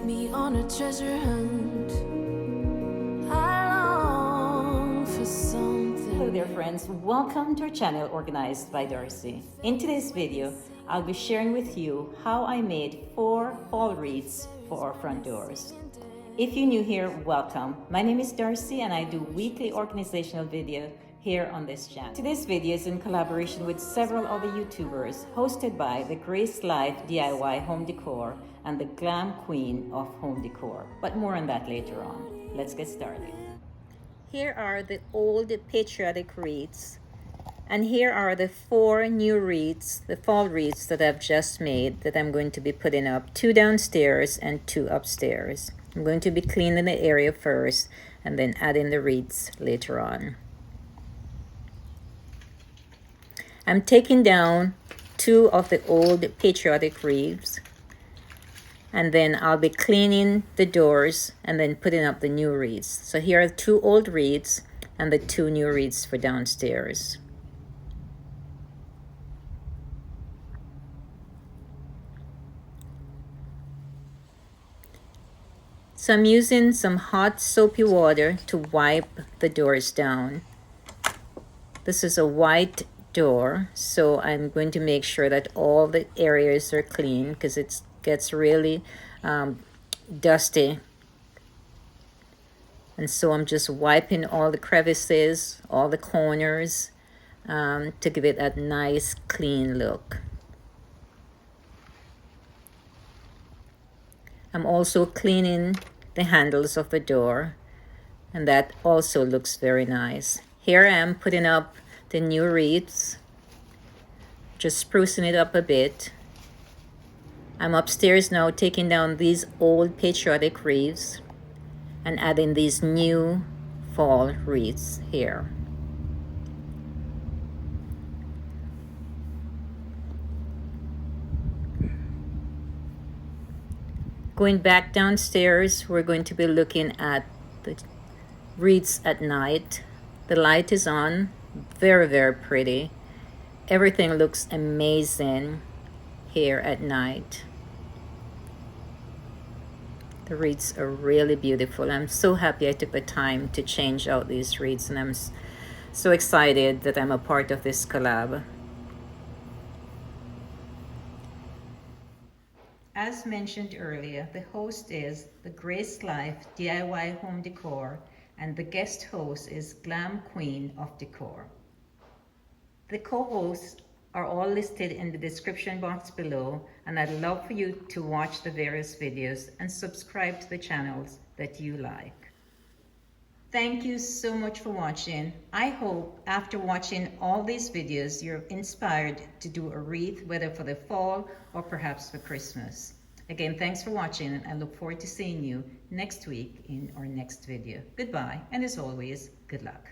me on a treasure hunt. I long for something. Hello there friends, welcome to our channel Organized by Darcy. In today's video, I'll be sharing with you how I made 4 fall wreaths for our front doors. If you're new here, welcome. My name is Darcy and I do weekly organizational video here on this channel. Today's video is in collaboration with several other YouTubers, hosted by the Grace Life DIY Home Decor and the Glam Queen of Home Decor. But more on that later on. Let's get started. Here are the old patriotic wreaths, and here are the 4 new wreaths, the fall wreaths that I've just made that I'm going to be putting up, 2 downstairs and 2 upstairs. I'm going to be cleaning the area first and then adding the wreaths later on. I'm taking down 2 of the old patriotic wreaths, and then I'll be cleaning the doors and then putting up the new wreaths. So here are 2 old wreaths and the 2 new wreaths for downstairs. So I'm using some hot soapy water to wipe the doors down. This is a white door, so I'm going to make sure that all the areas are clean because it gets really dusty, and so I'm just wiping all the crevices, all the corners, to give it a nice clean look. I'm also cleaning the handles of the door, and that also looks very nice. Here I am putting up the new wreaths, just sprucing it up a bit. I'm upstairs now taking down these old patriotic wreaths and adding these new fall wreaths here. Going back downstairs, we're going to be looking at the wreaths at night. The light is on, very, very pretty. Everything looks amazing here at night. The wreaths are really beautiful. I'm so happy I took the time to change out these wreaths, and I'm so excited that I'm a part of this collab. As mentioned earlier, the host is the Grace Life DIY Home Decor, and the guest host is Glam Queen of Decor. The co-hosts are all listed in the description box below, and I'd love for you to watch the various videos and subscribe to the channels that you like. Thank you so much for watching. I hope after watching all these videos, you're inspired to do a wreath, whether for the fall or perhaps for Christmas. Again, thanks for watching, and I look forward to seeing you next week in our next video. Goodbye, and as always, good luck.